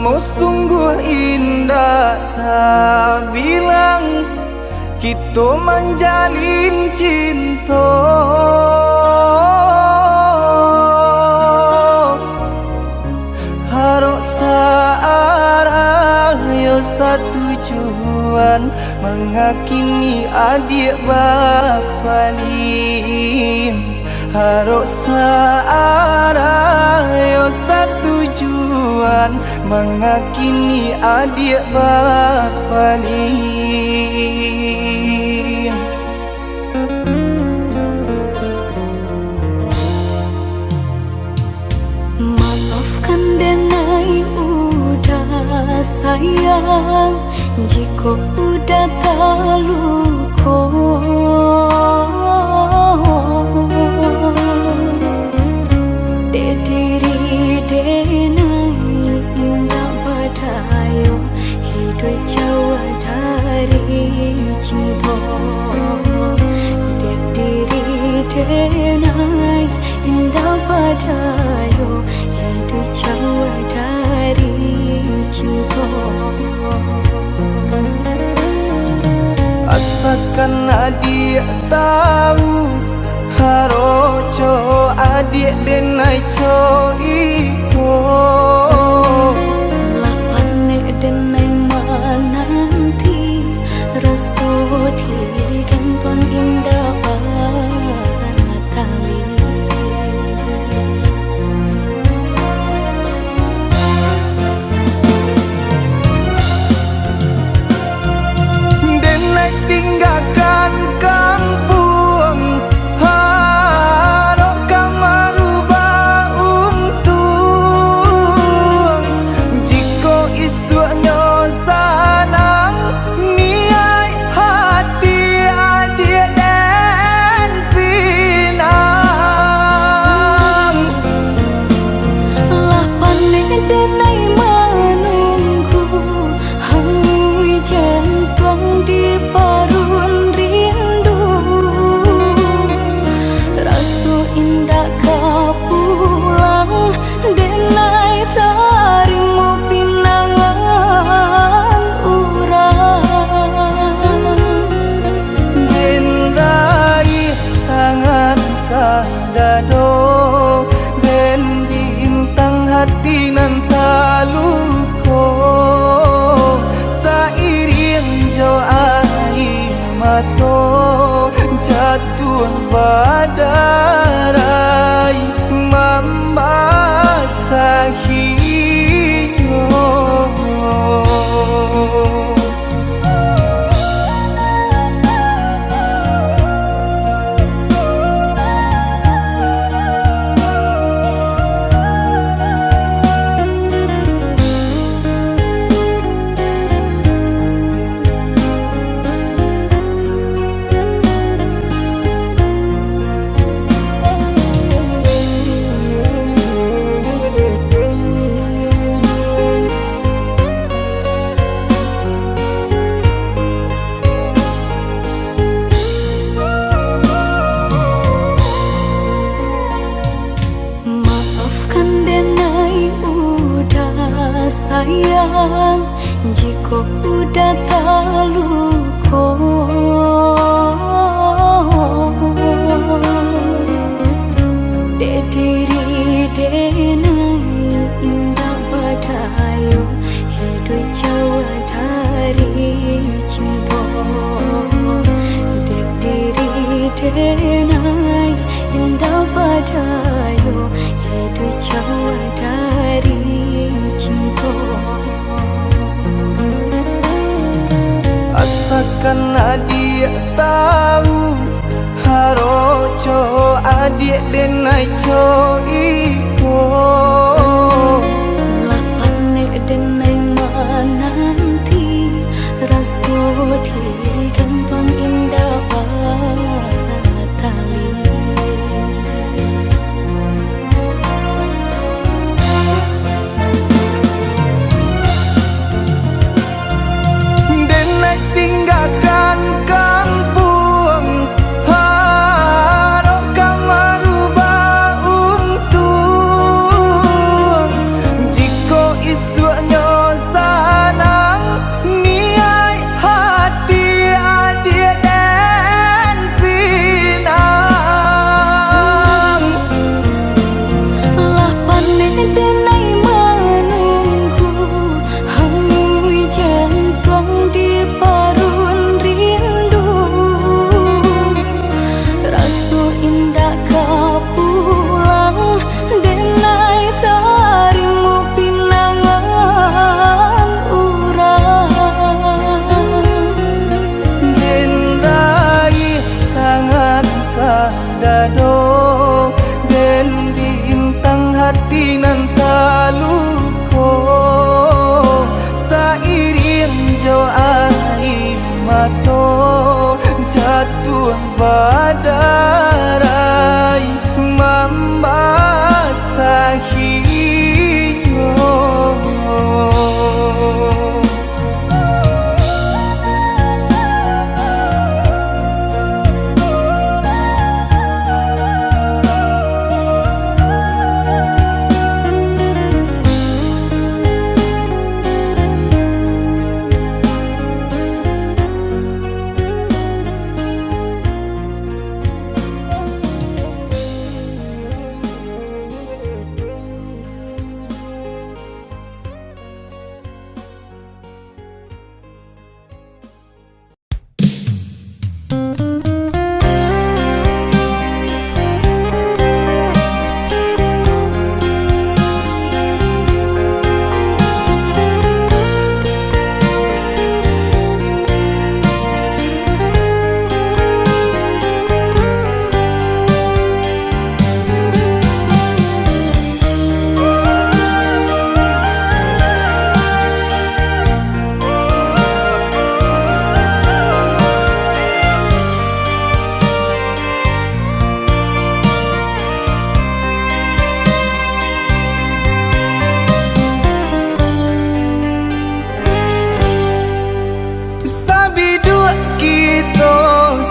Kamu sungguh indah, tak bilang kita menjalin cinta. Harok searah yo satu tujuan, mengakini adik bapalim. Harok searah yo satu tujuan, mengakini adik bapalim. Maafkan denai udah sayang, jika udah terluka. Diri denai indah badayo, hidup jauh dari cinta. Diri denai indah badayo, hidup jauh dari cinta. Asalkan adik tahu, haroco adik denai co iko. Lapane denai menanti, rasut gantuan indah tali. Denai tinggalkan kampung, harok merubah untung. Jika isunya sanang, niai hati adik dan pinang. Lapane denai menunggu, hangus jantung di parun rindu. Rasu indah kau pulang, denai tarimo pinangan urang. Den raih tangan kadado, den bintang hati nan taluko. Sairing jo air mato, jatuh badarai membasahi. Sayang, jika udah terluka. Diri denai indah badayo, hidup jauh dari cinta. Diri denai indah badayo, hidup jauh dari cinta. Asalkan adik tahu, haroco adik denai co iko. Lapane denai menanti, rasut gantuan indah tali. Tinggalkan kampung, harok merubah untung. badarai membasahinya.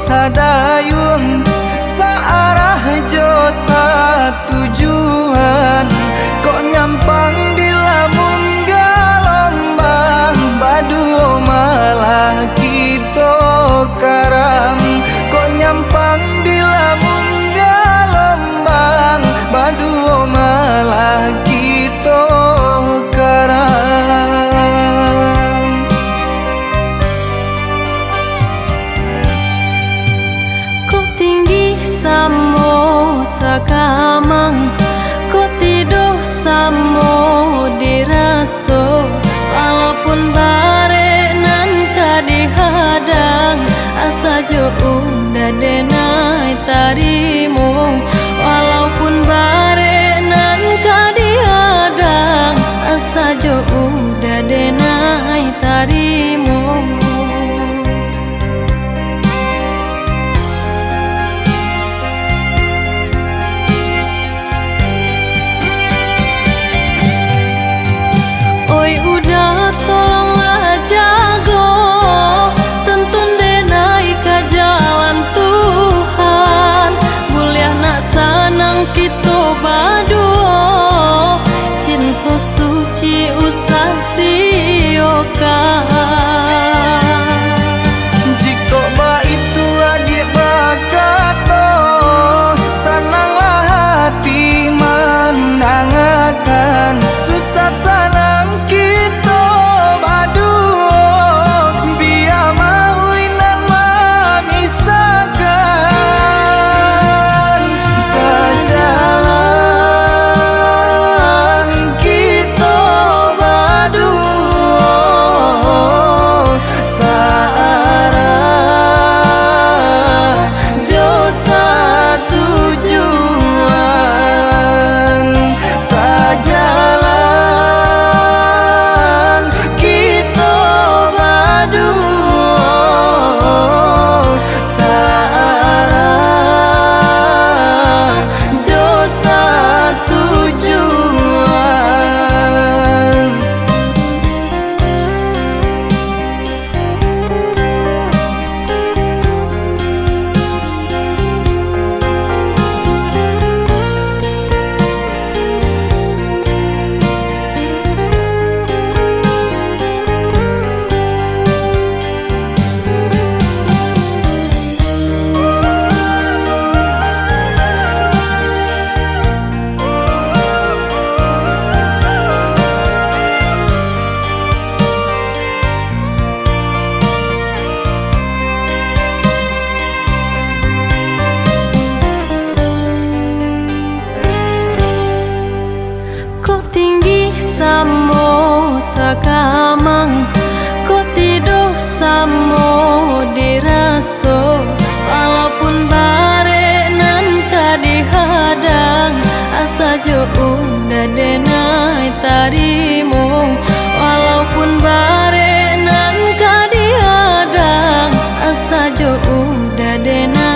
Sadayung searah jo satujuan, kok nyampang di lamun galombang, baduo malah kita karam. Kok nyampang di lamun galombang, baduo malah kita karam. Sakamang ku tiduh samo diraso, walaupun bare nan kadihadang, asa jo udah denai tarimu. Walaupun bare nan kadihadang, asa jo udah denai tarimu. Tolonglah jago, tuntun denai ke jalan Tuhan. Mulia nak sanang kita baduo, cinta suci usah siokan. Jika ba itu adik bakato, senanglah hati menangakan. Susah sanang kita sakamang ku tiduh samo diraso, walaupun bare nan kadihadang, asa jo udah denai tarimu. Walaupun bare nan kadihadang, asa jo udah denai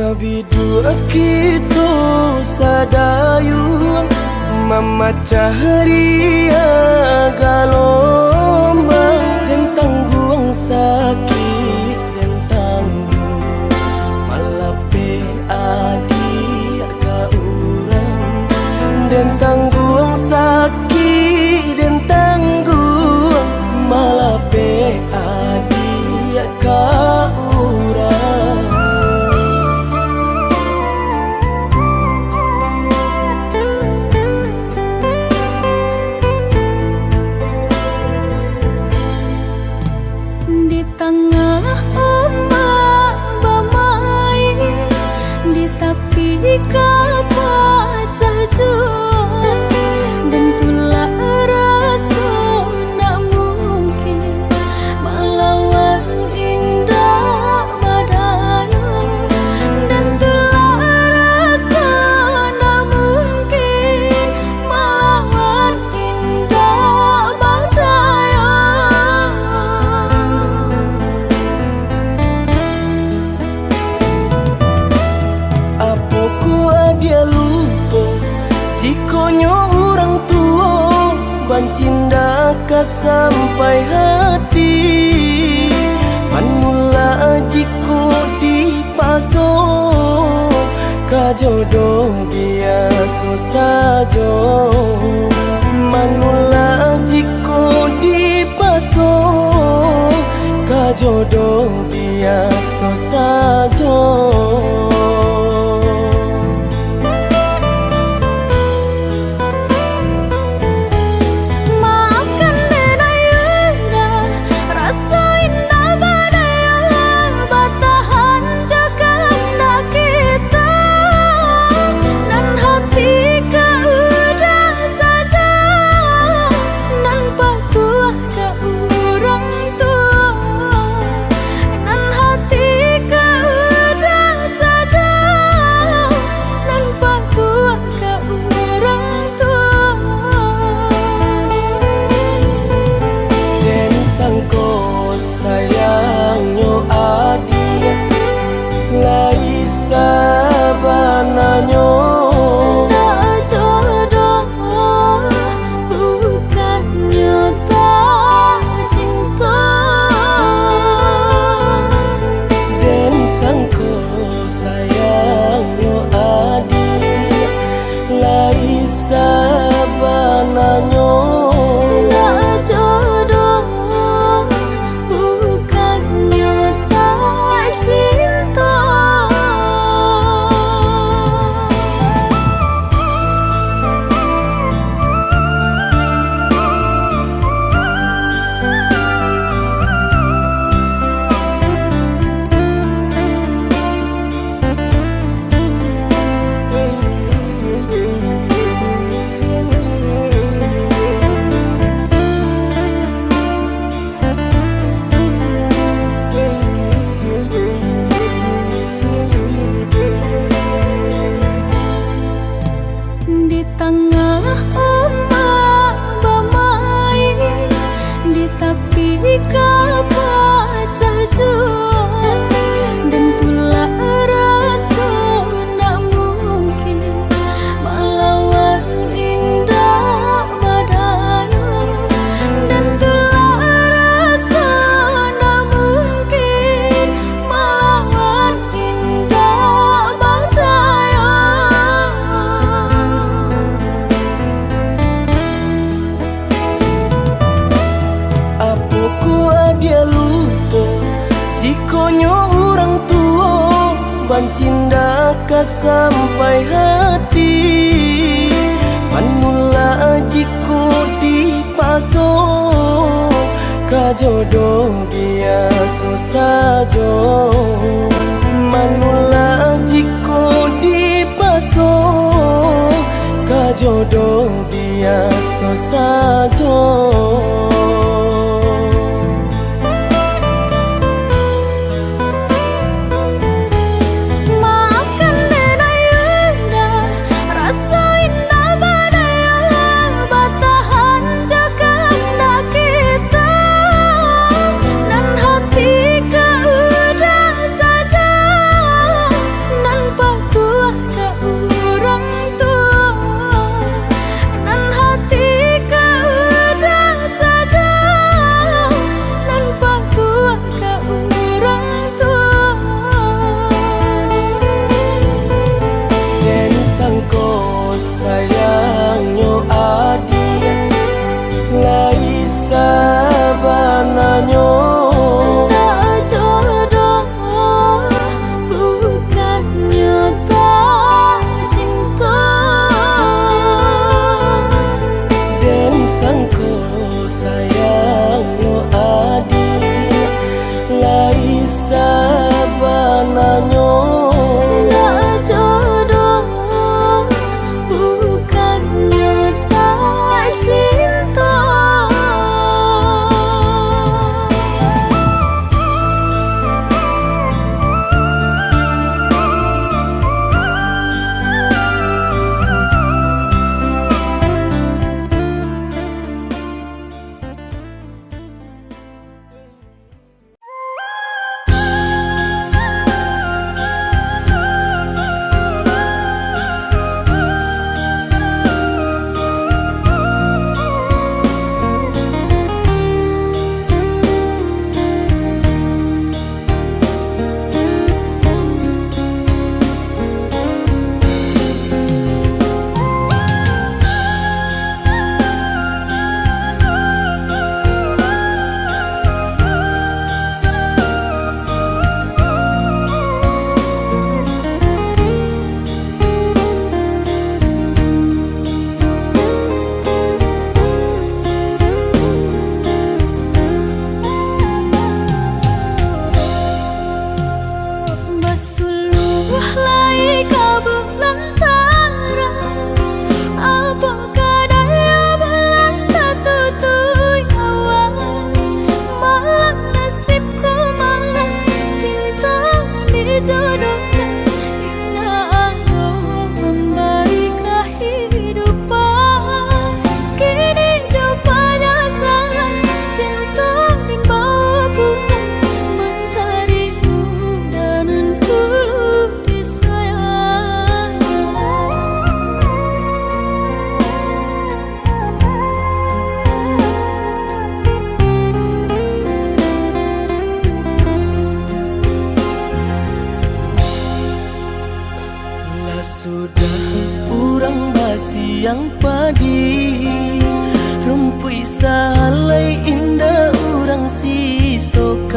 Sabidua kita sadayun memecah ria galombang dan tanggung sakit dan tanggung malape adik ka urang dan tanggung sakit dan tanggung malape adik ka urang. Di tengah ombak bermain, di tepi kapal jual, dan tulah rasa nak mungkin melawan indah badaya, dan tulah rasa nak mungkin melawan indah badaya. Apoko dia lupa jikonyo orang tua bancinda ka sampai hati manula jiko dipaso ka jodoh biasa saja manula jiko dipaso ka jodoh biasa saja. Sayangnya adia lai sabananya Tak jodoh bukannya tak cinta, dan sangko sayangnya adia lai sabananya. tak jodoh bukannya tak cinta. Di tengah ombak bermain, di tepi kapal jual, dan tulah rasa nak mungkin melawan indah badaya, dan tulah rasa nak mungkin melawan indah badaya. Apoko dia lupa jikonyo orang tua bancinda ka sampai hati manula jiko dipaso ka jodoh biasa saja manula jiko dipaso ka jodoh biasa saja. Nan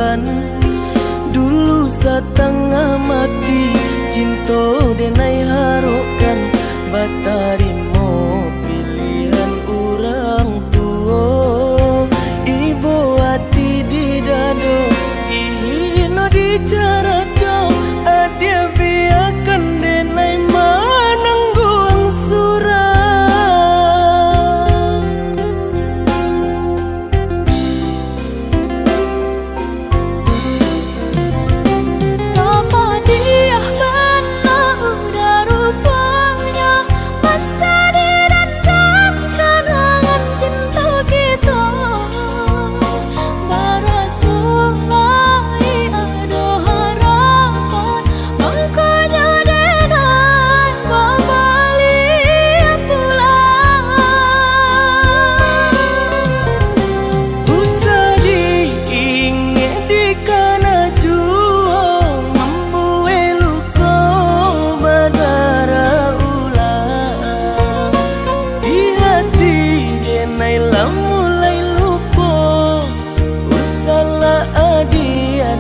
sokan. Dulu setengah mati cinta denai harokan, batarimo pilihan orang tua. Ibu hati di dado ino di cara cok, adia biarkan denai manangguang surah.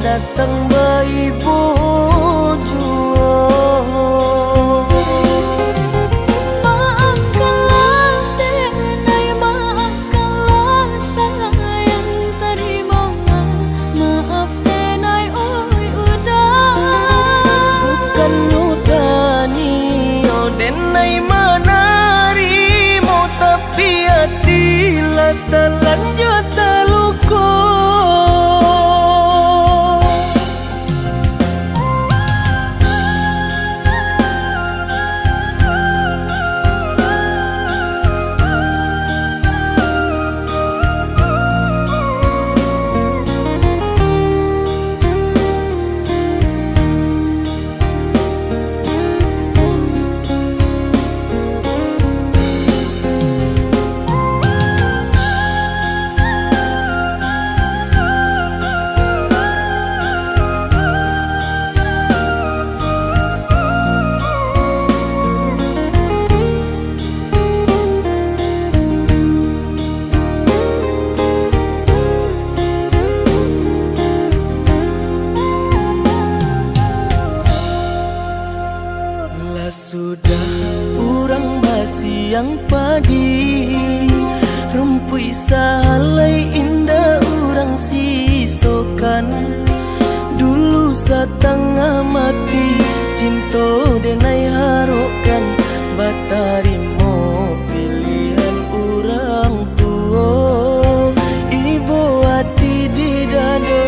Datang bayi bojo, maafkanlah denai, maafkanlah sayang terima, maaf denai oi udah. Bukan utani oh denai manarimo, tapi hati lah terlanjut terluka. Sudah urang basiang padi, rumpui salai indah urang sisokan. Dulu setengah mati cinta denai harokan, batarimo pilihan orang tua. Ibu hati di dado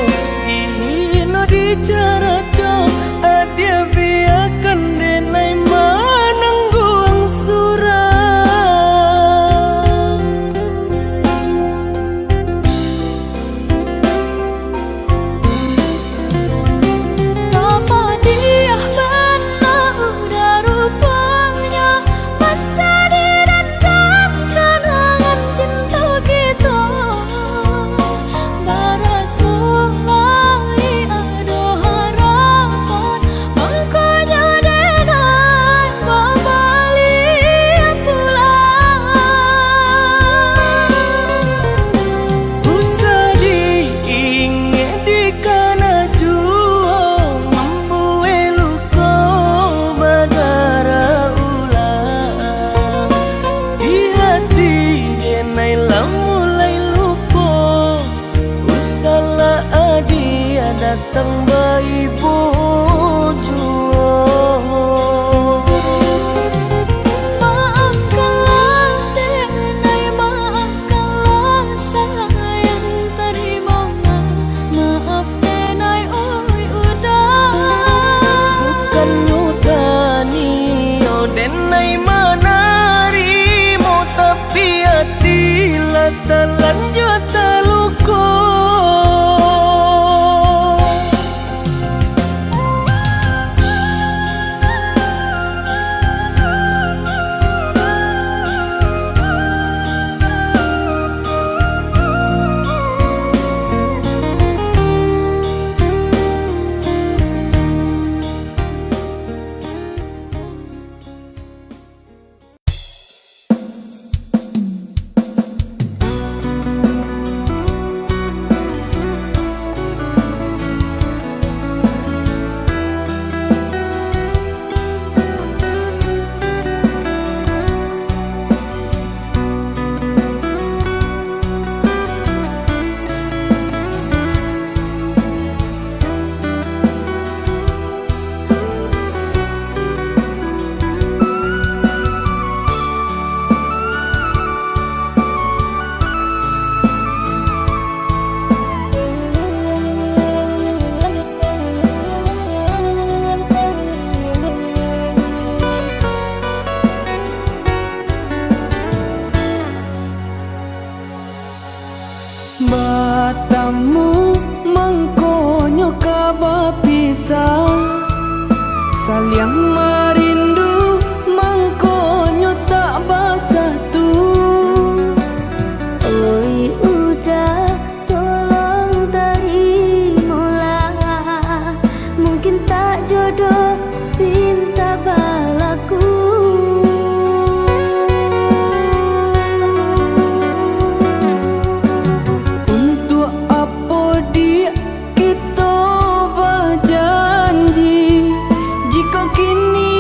ino di cara cok, adia biarkan denai manangguang surah. Apa dia benar udah rupanya, menjadi dendam kenangan cinta kita. Barasuai ada harapan, makanya denai kembali pulang. Usah diingat di kana jua, membuat luka berdarah ulang. Di hati denai lah mulai lupa, usahlah adia datang bayi bojo. Maafkanlah denai, maafkanlah sayang terima, maaf denai oi udah. Bukan utani oh denai manarimo, tapi hati lah terlanjut terluka. Saling merindu mangkonyo tak bersatu. Oi udah tolong terimalah, mungkin tak jodoh pinta balaku. Untuk apa kita berjanji jika kini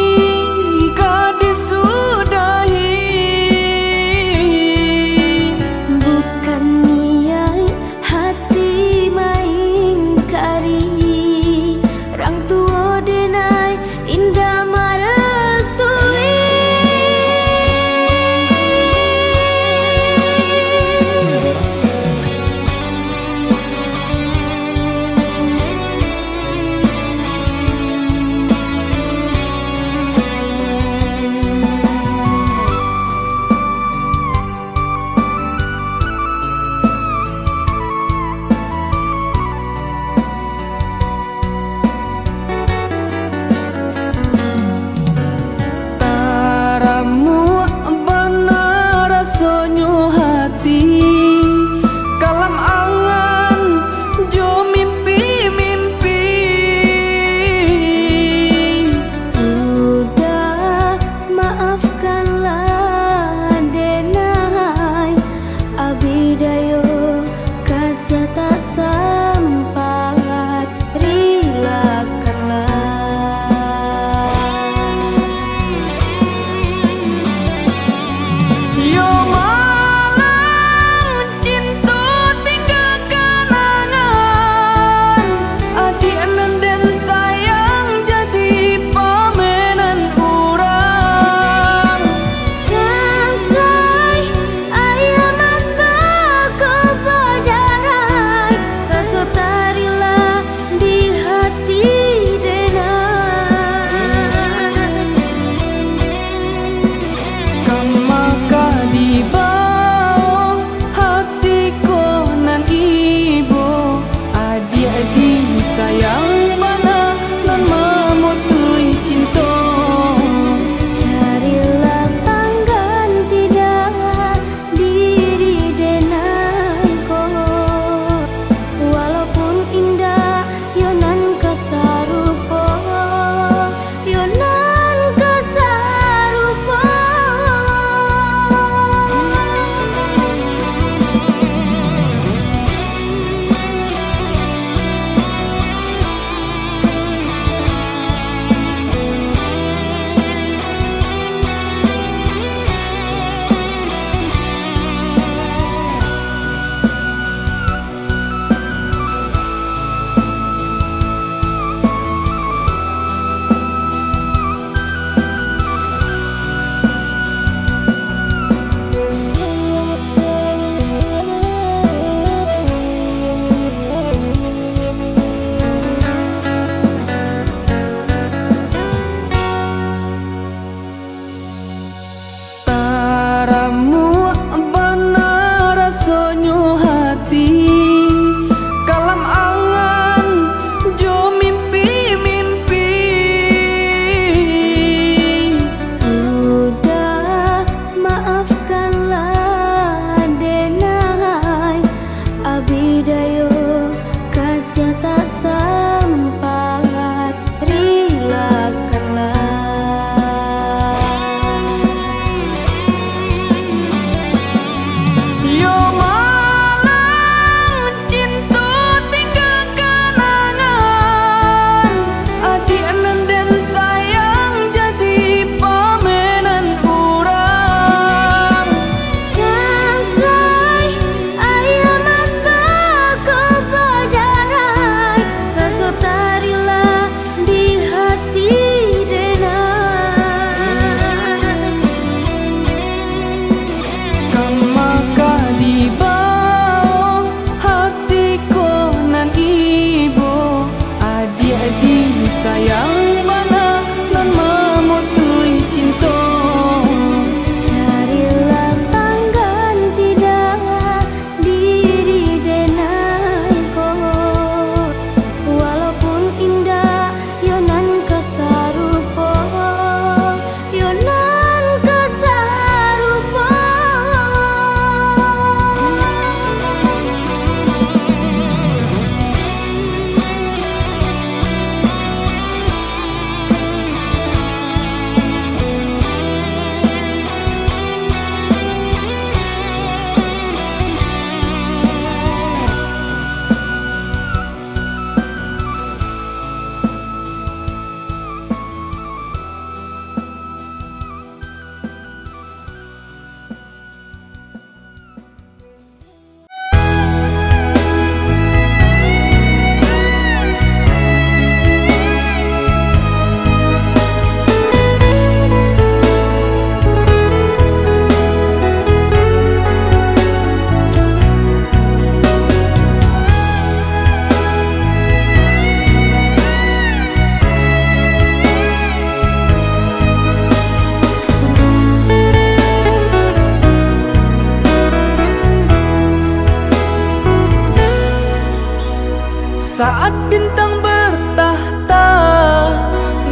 saat bintang bertahta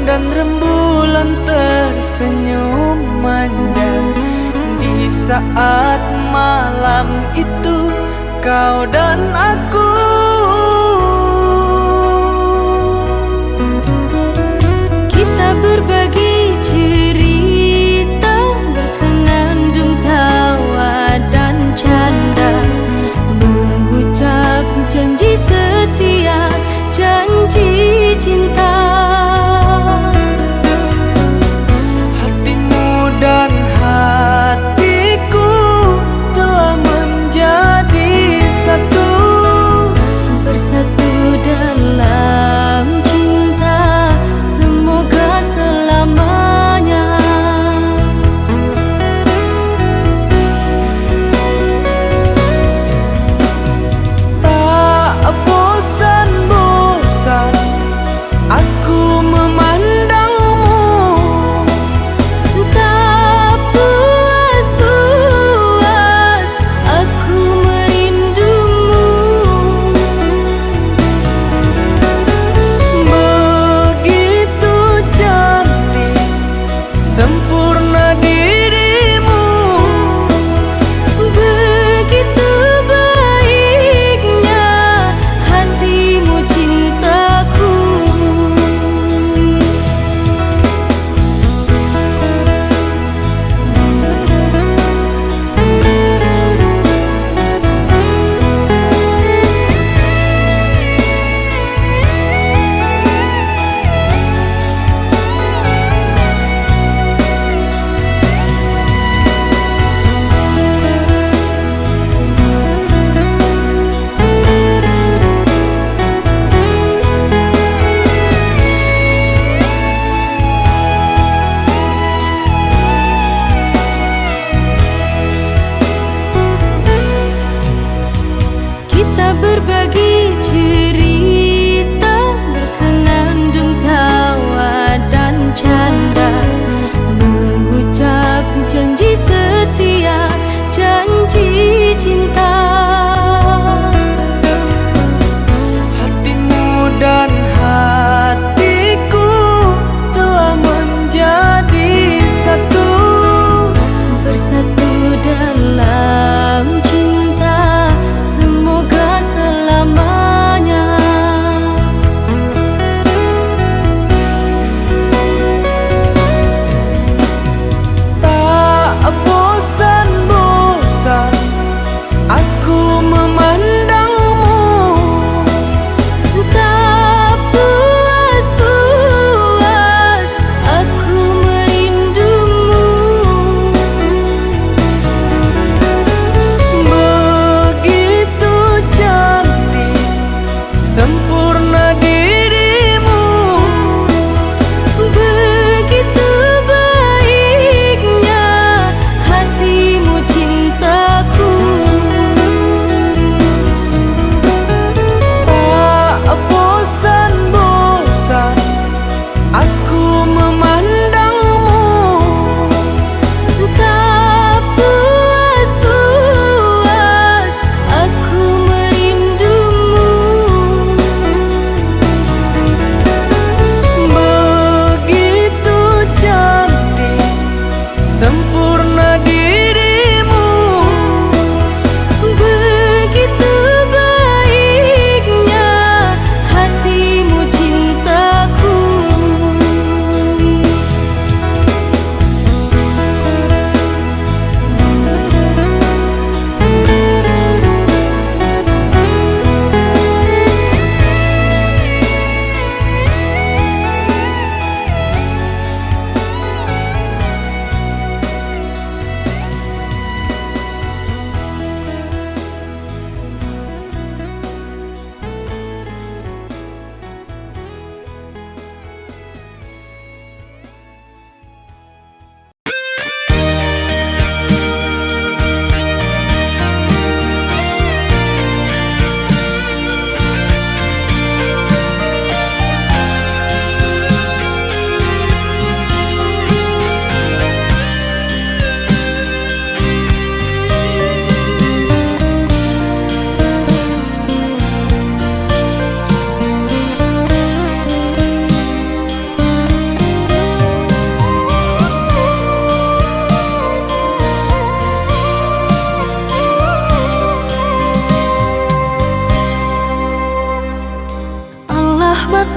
dan rembulan tersenyum manja. Di saat malam itu kau dan aku kita berbagi cerita, bersenandung tawa dan canda, mengucap janji setia, janji cinta. Hatimu dan hatiku telah menjadi satu.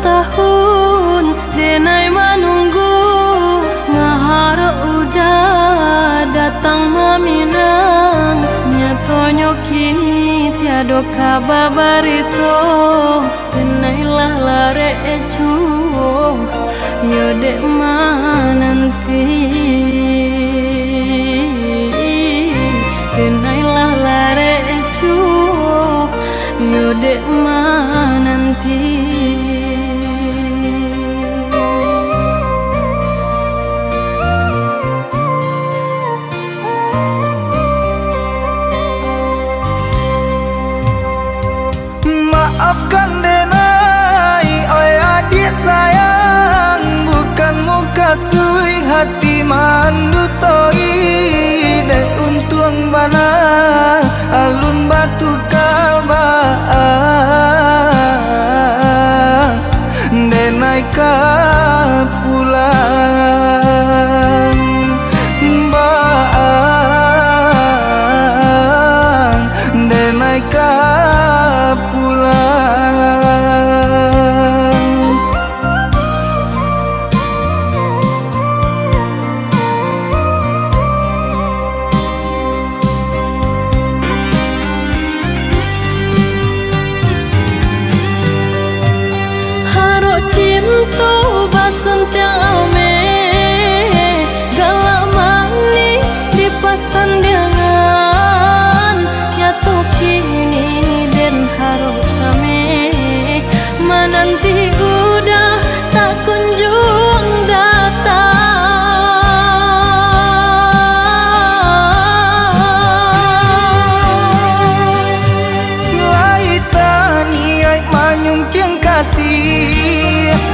tahun denai menunggu, ngeharap udah datang meminang. Nyatonyo kini tiada kabar barito, denai lah lare ecu, yo dek mananti. Denai lah lare ecu, yo dek mananti. Maafkan denai, oi adik sayang, bukan muka sui hati mandu toi. Dan untung bana alun batu kabah, denai ka pulang baang, denai ka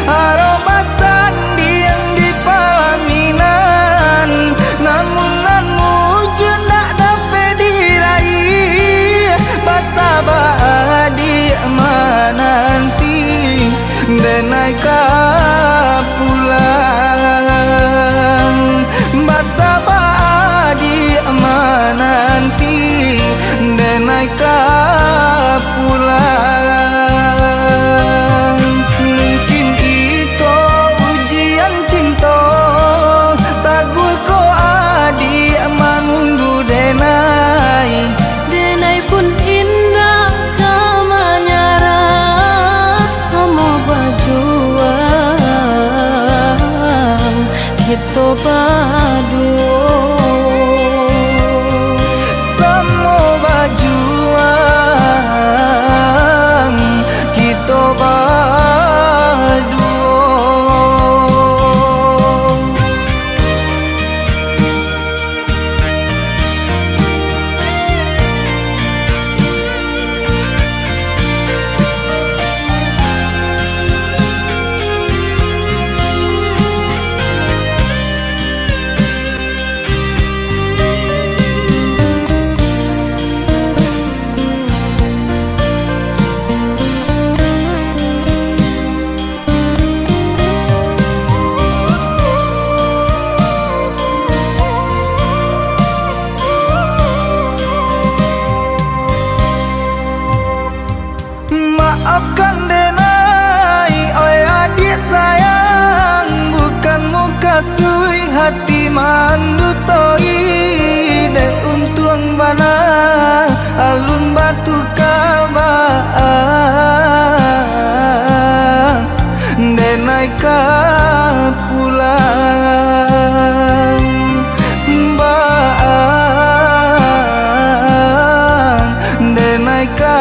aromasan diang di pelaminan, namun wujud nak dapat diraih. Basa badi mananti, denai ka pulang. Basa badi mananti, denai ka pulang. Denai pun indah kamanyara, sama bajuang kita berdua. Sama bajuang kita berdua. Maafkan denai, oi adik sayang, bukan muka sui hati mandu toi. Dan untung bana alun batu kabah, denai ka pulang baang, denai ka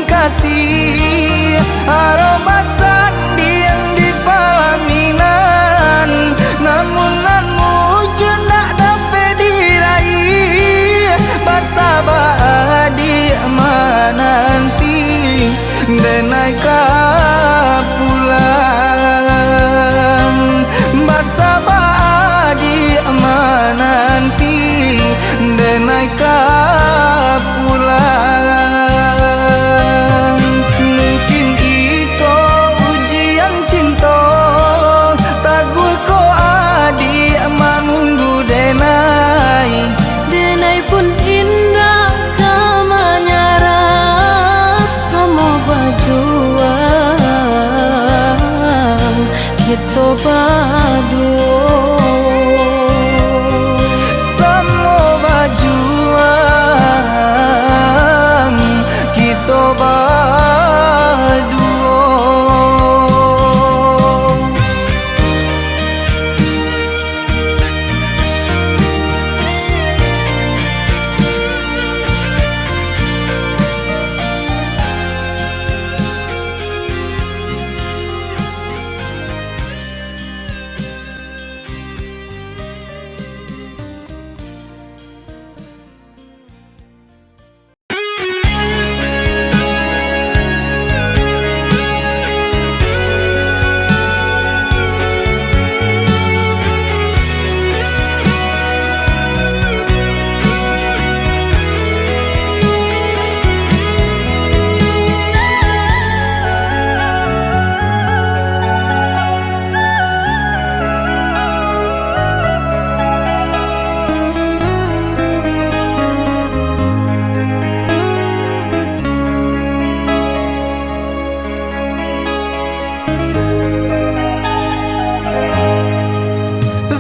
kasih denai ka pulang basa badi nanti denai ka pulang mungkin ito ujian cinta tagu ko adi manunggu denai Denai pun indah kamanyara sama bajuang kita berdua sama bajuang kita berdua.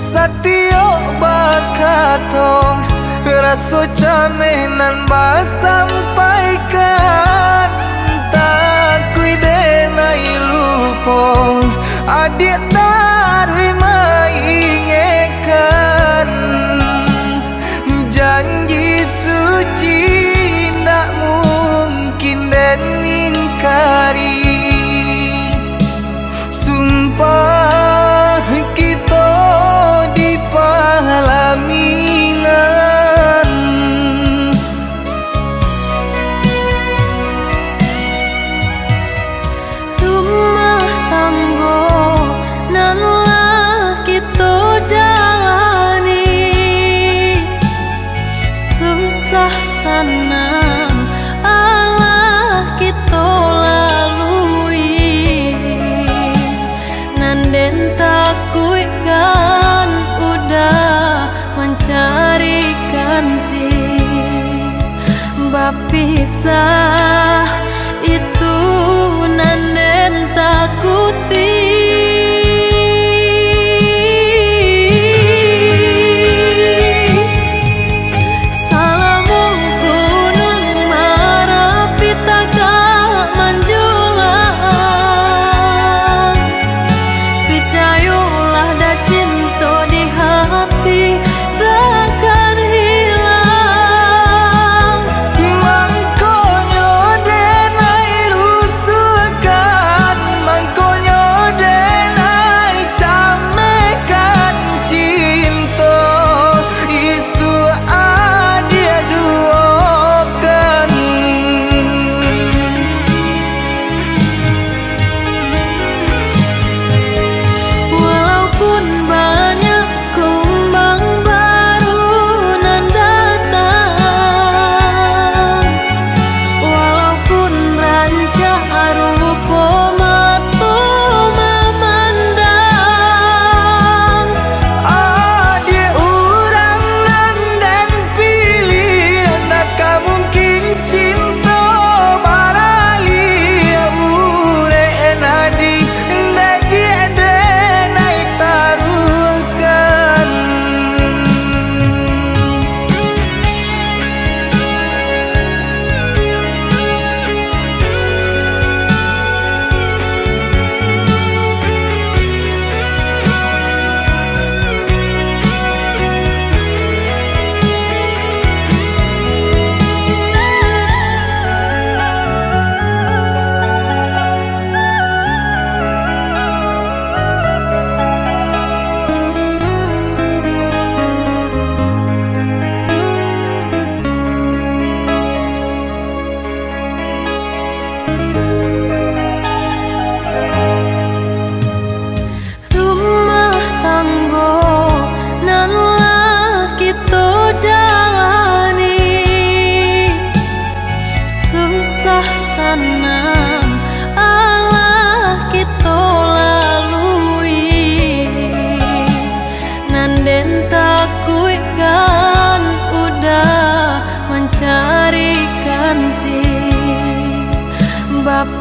Satio bakato raso camenan basampaikan tak kui denai lupo adik tarima ingekan janji suci tak mungkin den ingkari sumpah kita di palaminan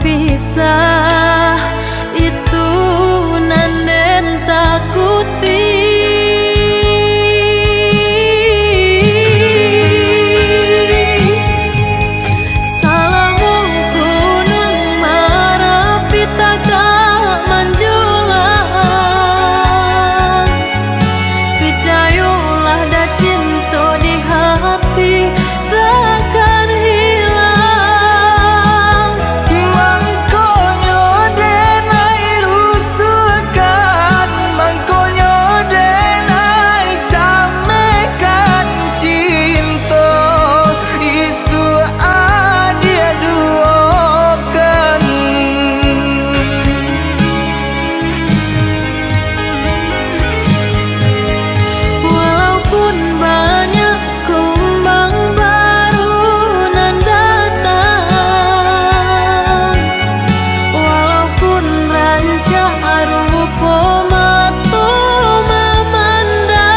pisah itu nanden takuti. Salamu kunang marapi takak manjulang, picayolah da cinta di hati takkan hilang. Mangkonyo denai rusukan, mangkonyo denai camekan cinta, isu adia duokan. Walaupun banyak kumbang baru nan datang, walaupun rancak rupa mata memandang,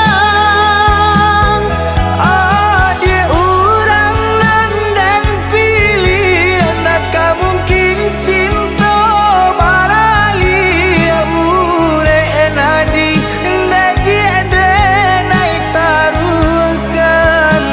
Adia urang dan pilih, nak mungkin cinta barali ure nadi nadi denai taruhkan.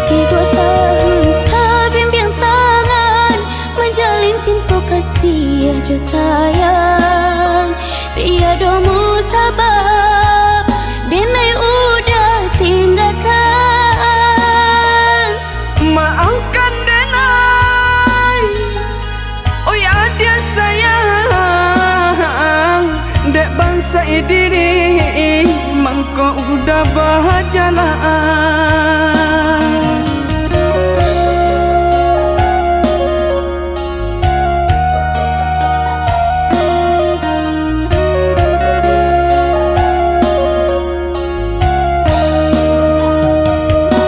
tiga tahun sabimbing tangan menjalin cinta kasih jo sayang, tiada musabab denai udah tinggalkan. Maafkan denai, oh ya dia sayang, dek bangsa diri mangko udah berjalan.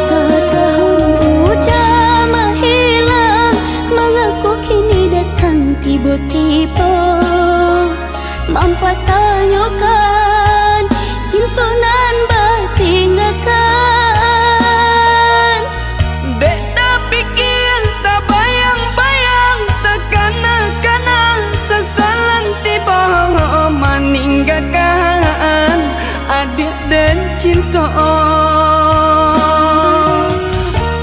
Setahun udah menghilang, mengaku kini datang tiba-tiba, mampu tanyakan cinta nan bertinggalkan. Dek tak pikir, tak bayang-bayang, tak kena-kena sesalan tiba meninggalkan adik dan cinta.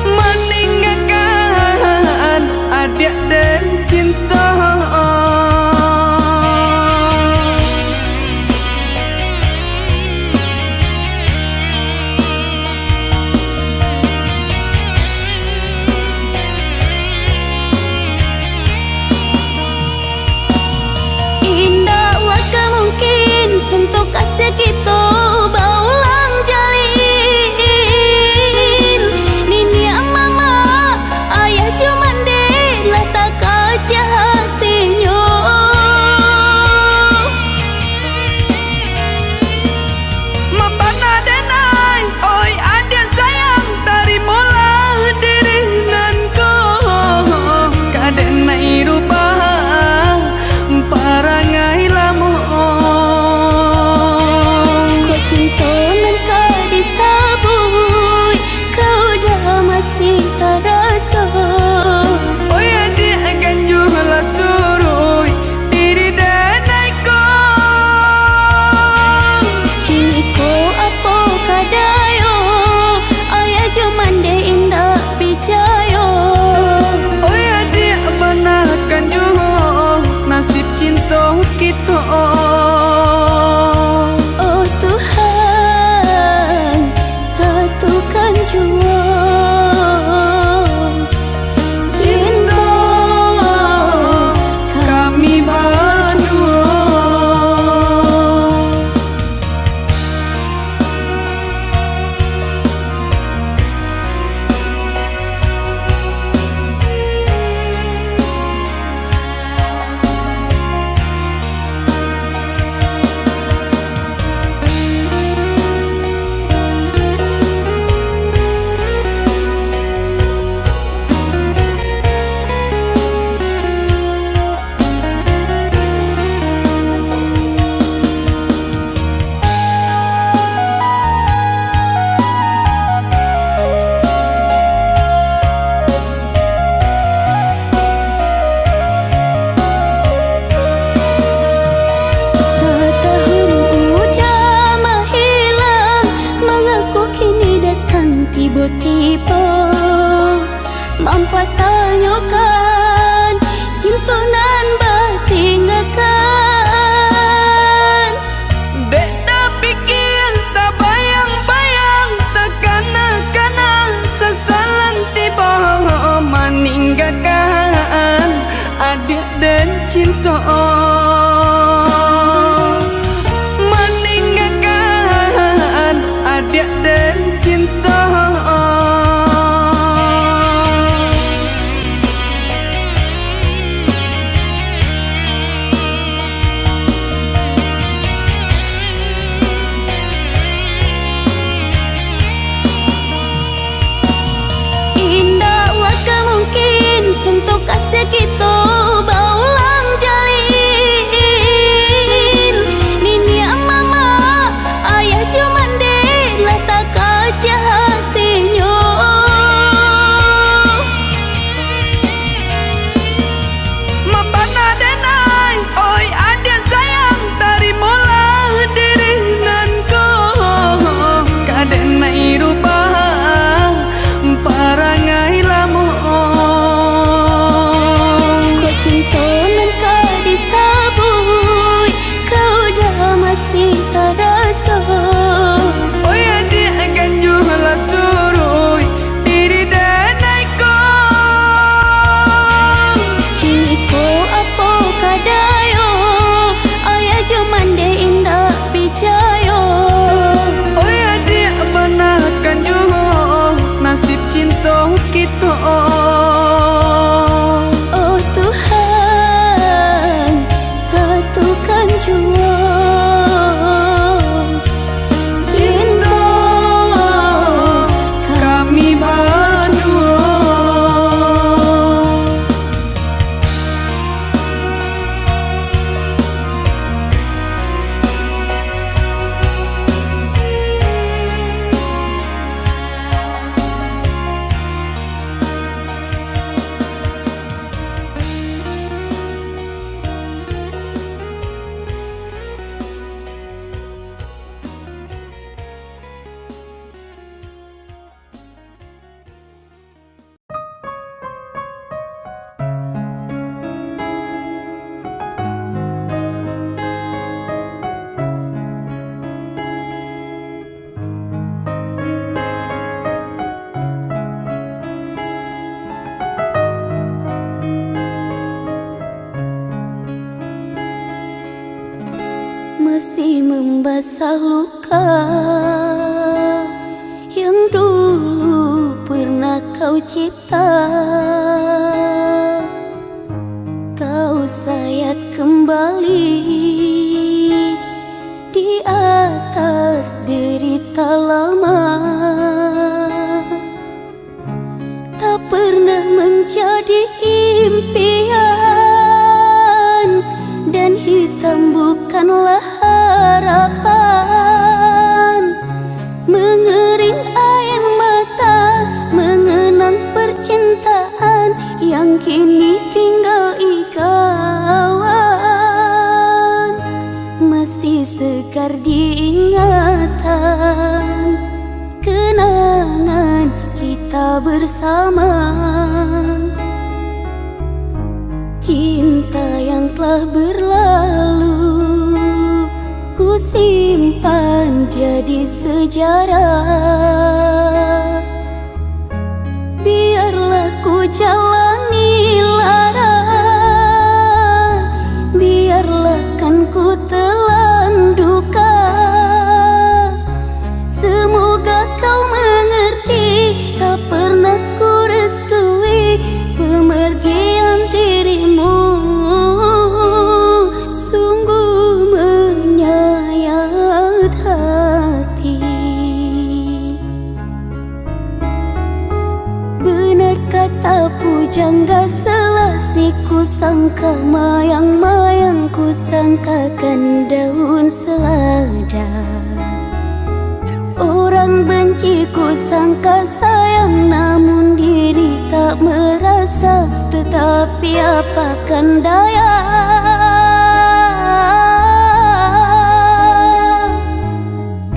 Meninggalkan adik dan cinta. Indahlah kemungkin cinta kasih kita berulang jalin. Nini mama ayah cuman deh lah basah luka yang dulu pernah kau cipta. Kau sayat kembali di atas derita lama, tak pernah menjadi impian, dan hitam bukanlah harapan. Mengering air mata mengenang percintaan yang kini tinggal ikauan. Masih segar diingatan kenangan kita bersama. Cinta yang telah berlalu ku simpan jadi sejarah. Biarlah ku jalani lara, biarlah kan ku telan duka. Semoga kau mengerti, tak pernah ku restui pemergian dirimu. Sungguh menyayat hati. Benar kata pujangga Selasih, ku sangka mayang-mayang, ku sangkakan daun selada. Orang benci ku sangka sayang, namun diri tak merasa. Tetapi apakan daya,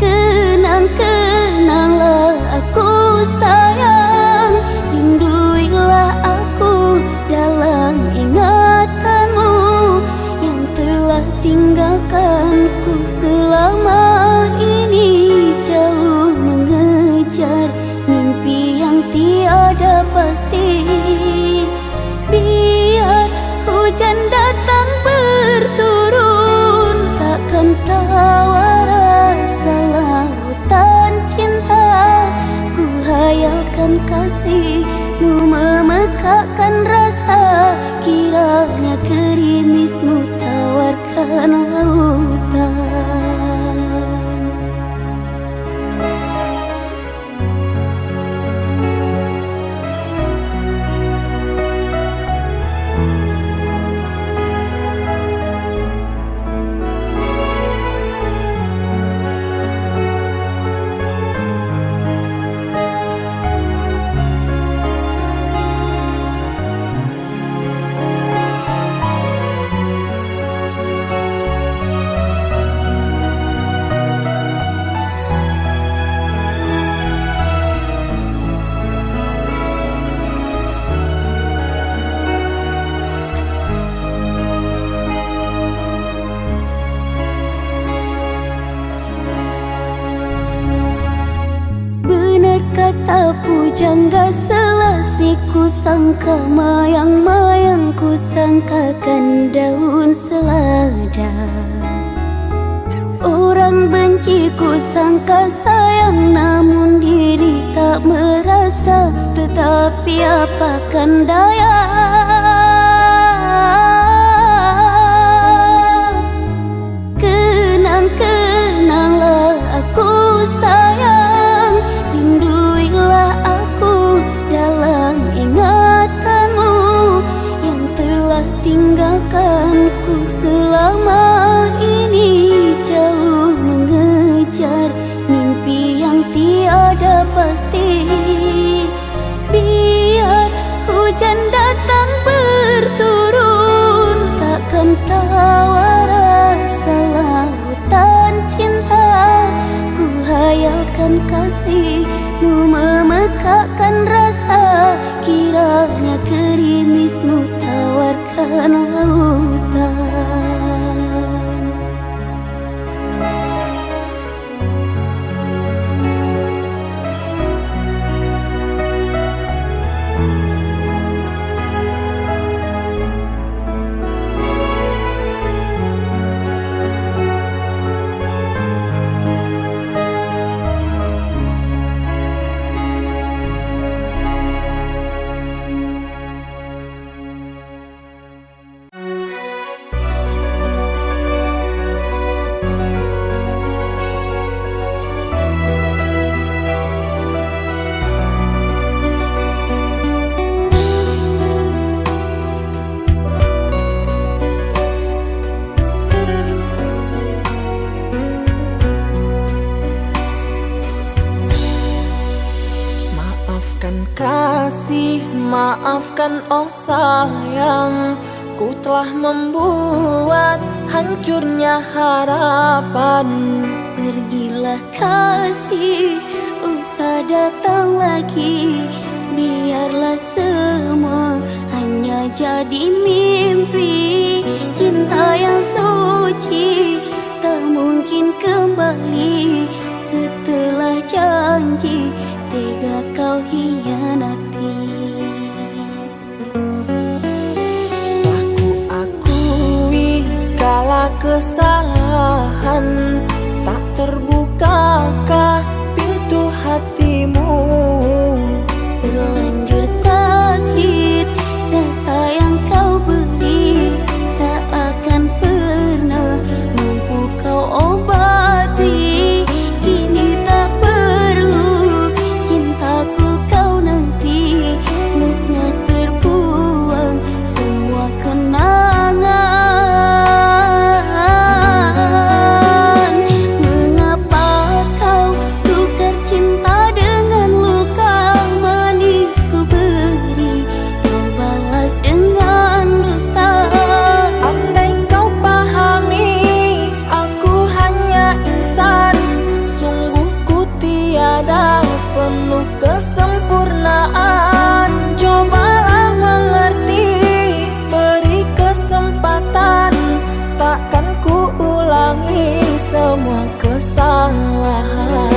kenang-kenanglah aku sayang. Rinduilah aku dalam ingatanmu yang telah tinggalkanku selama ini. Jauh mengejar mimpi yang tiada pasti. Biar hujan datang berturun, takkan tawa rasa lautan cinta. Ku hayalkan kasihmu memekakkan rasa, kiranya gerimismu tawarkan lautan. Kata pujangga Selasih, ku sangka mayang-mayang, ku sangkakan daun selada. Orang benci ku sangka sayang, namun diri tak merasa. Tetapi apakan daya, kenang-kenanglah aku sayang. Rinduilah aku dalam ingatanmu yang telah tinggalkanku selama ini. Jauh mengejar mimpi yang tiada pasti. Biar hujan datang berturun, takkan tawa rasa lautan cinta. Ku hayalkan kasihmu memekakkan rasa, kiranya gerimismu tawarkan lautan. kasih, maafkan oh sayang, ku telah membuat hancurnya harapan. Pergilah kasih, usah datang lagi, biarlah semua hanya jadi mimpi. Cinta yang suci tak mungkin kembali, setelah janji tega kau hianati. Telah ku akui segala kesalahan, tak terbukakah pintu hatimu. Terlanjur sakit rasa yang kau beri, tak akan pernah mampu kau obati. Kini tak perlu cintaku kau nanti, musnah terbuang semua kenangan. Mengapa kau tukar cinta dengan luka manis ku beri, kau balas dengan dusta. Andai kau pahami, aku hanya insan, sungguh ku tiada penuh kesempurnaan. Cobalah mengerti, beri kesempatan, takkan ku ulangi semua kesalahan.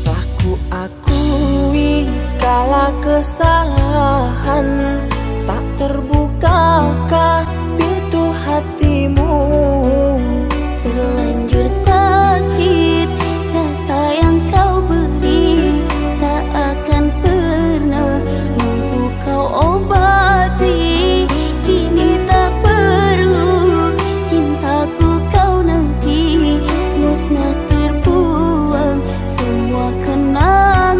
Telah ku akui segala kesalahan, tak terbukakah pintu hatimu. Terlanjur sakit rasa yang kau beri, tak akan pernah mampu kau obati. Kini tak perlu cintaku kau nanti, musnah terbuang semua kenangan.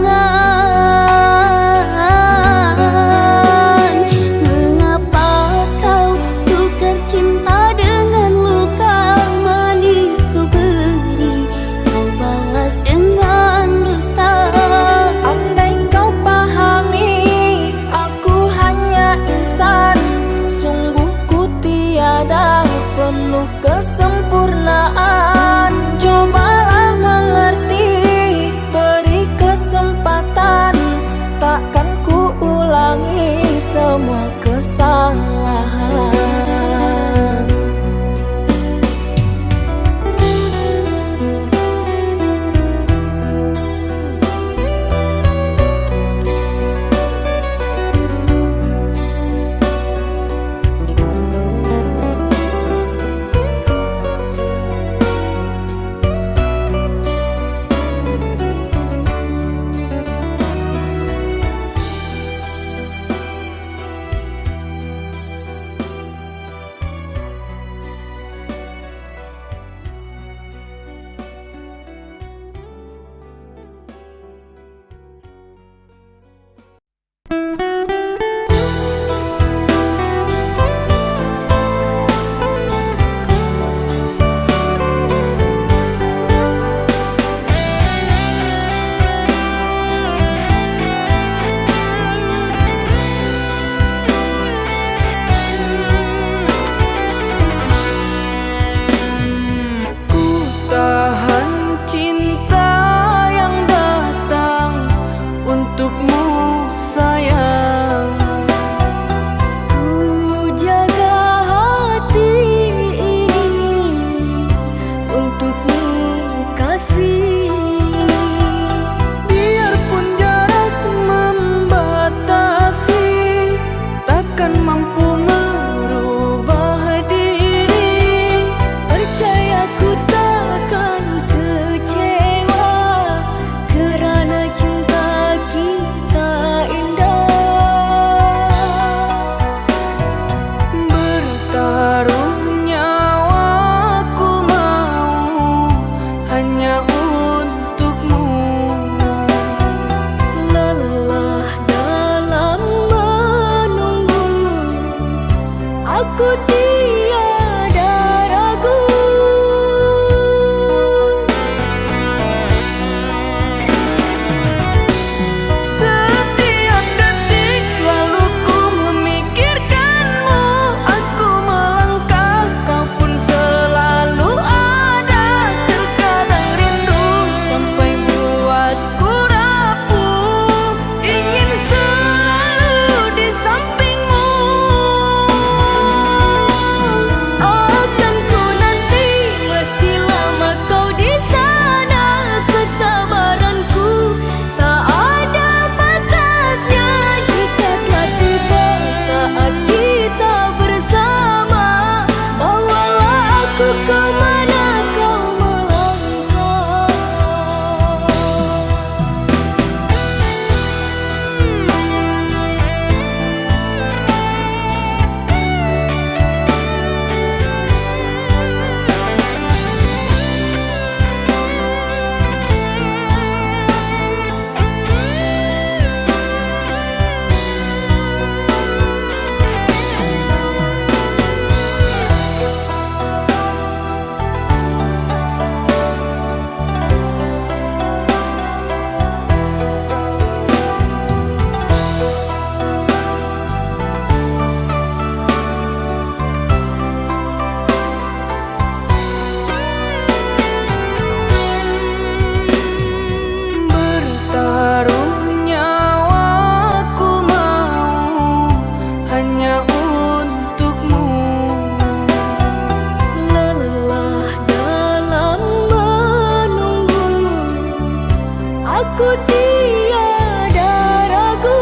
aku tiada ragu.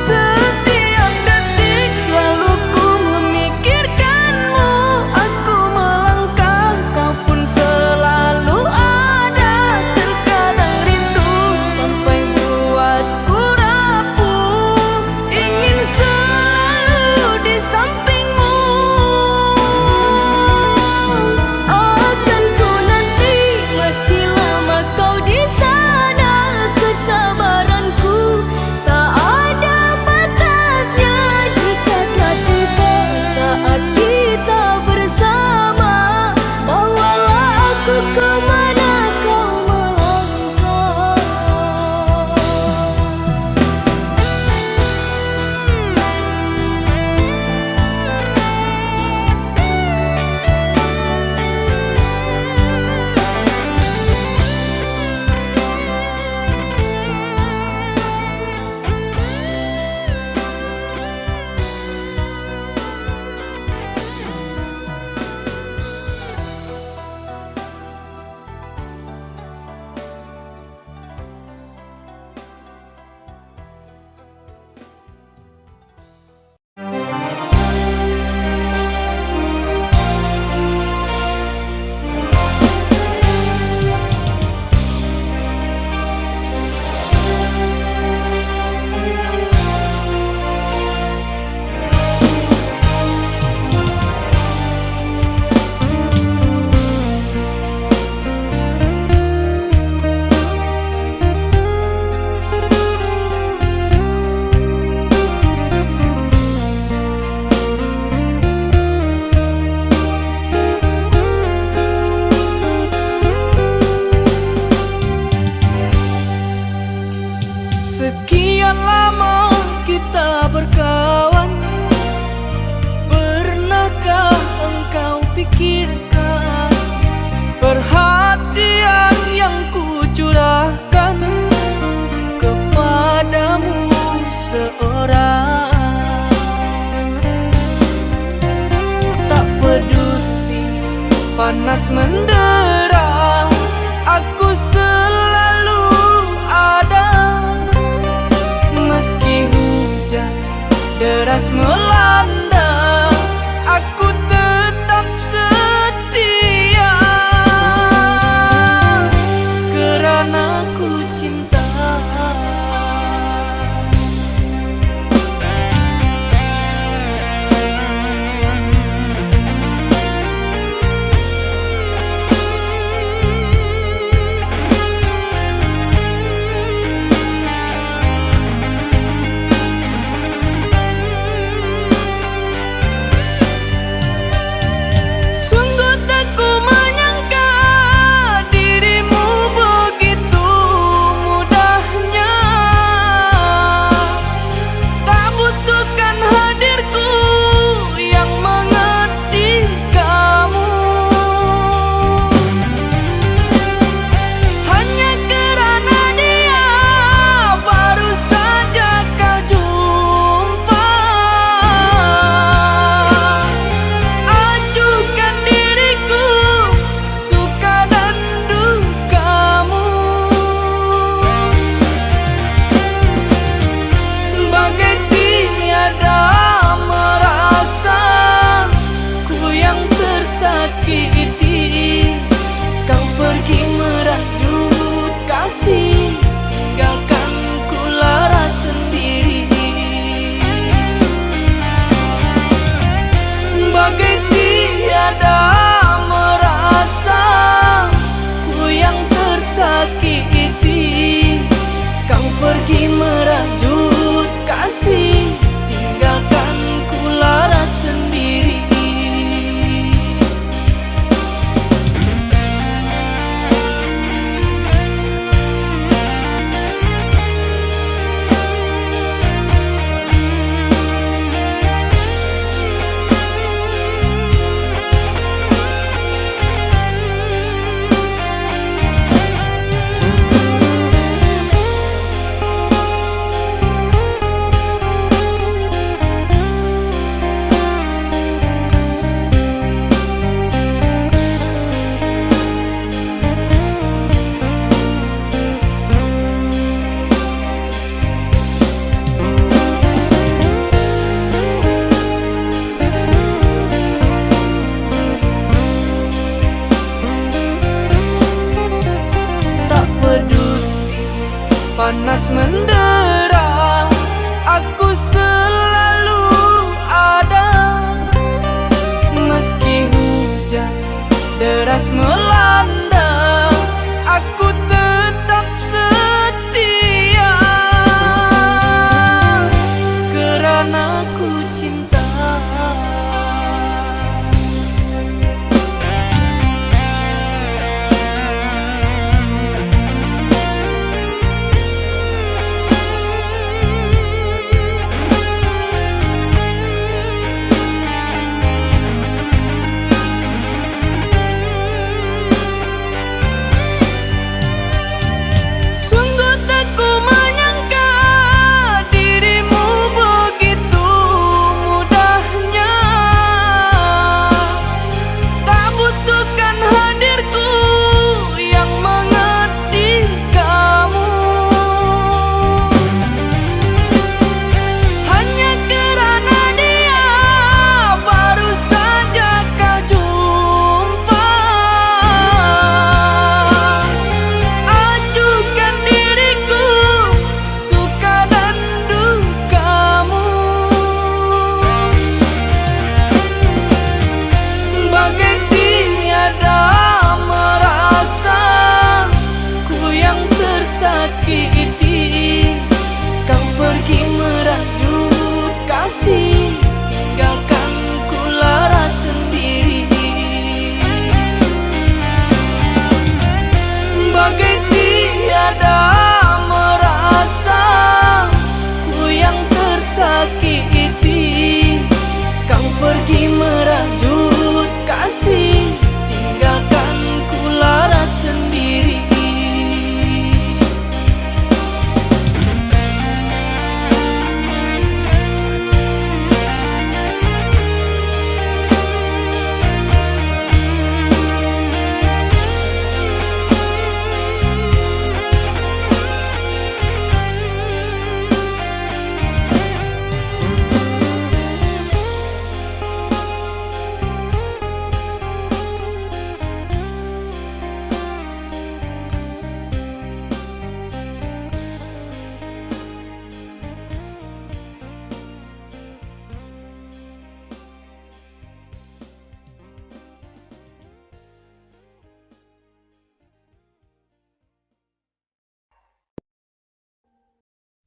Setiap detik selalu ku memikirkanmu. Aku melangkah, kau pun selalu ada. Terkadang rindu sampai buatku rapuh, ingin selalu di sampingmu. Akan ku nanti meski lama kau di sana. Kesabaranku tak ada batasnya. Jika telah tiba saat kita bersama, bawalah aku kemana kau melangkah. Sekian lama kita berkawan, pernahkah engkau pikirkan perhatian yang ku curahkan kepadamu seorang? Tak peduli panas mendera, aku selalu ada. Meski hujan deras melanda, aku tetap setia. Kerana ku cinta. mendera, aku selalu ada. Meski hujan deras melanda, aku tetap setia, karena ku cinta. Sungguh tak ku menyangka dirimu begitu mudahnya, tak butuhkan hadirku yang mengerti kamu. Hanya kerana dia baru saja kau jumpa, ajukan diriku suka dan dukamu. Bagai tiada merasa ku yang tersakiti, kau pergi merajut kasih, tinggalkan ku lara sendiri. Bagai tiada merasa ku yang tersakiti, kau pergi merajut kasih, tinggalkan ku lara sendiri.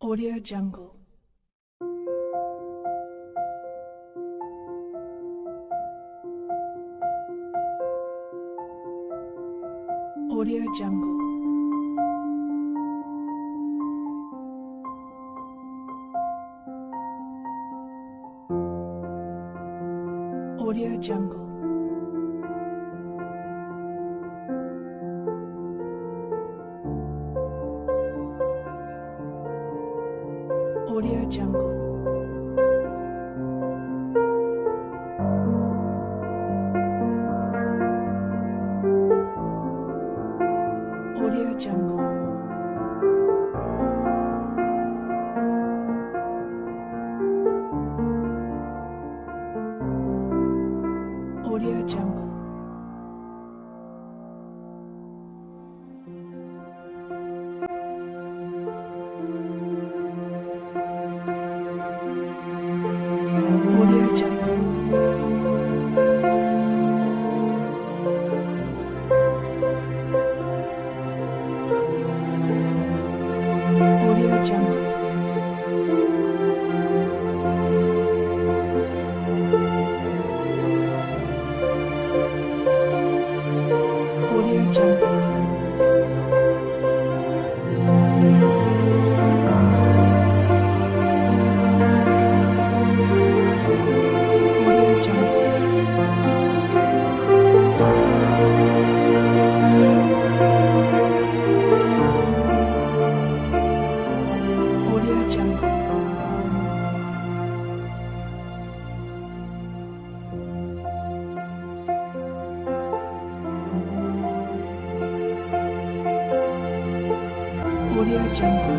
Audio Jungle. Audio Jungle. Audio Jungle. Audio Jungle. Audio Jungle. Audio Jungle. Audio Jungle. Audio Jungle. Audio Jungle. Audio Jungle. Audio Jungle. Audio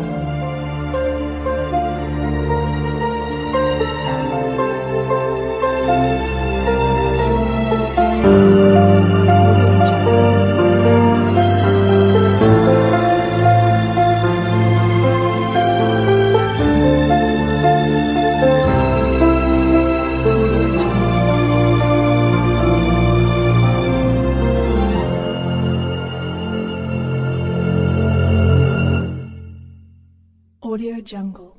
Jungle.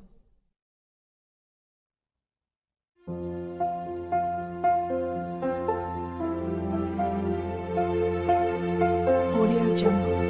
Audio Jungle.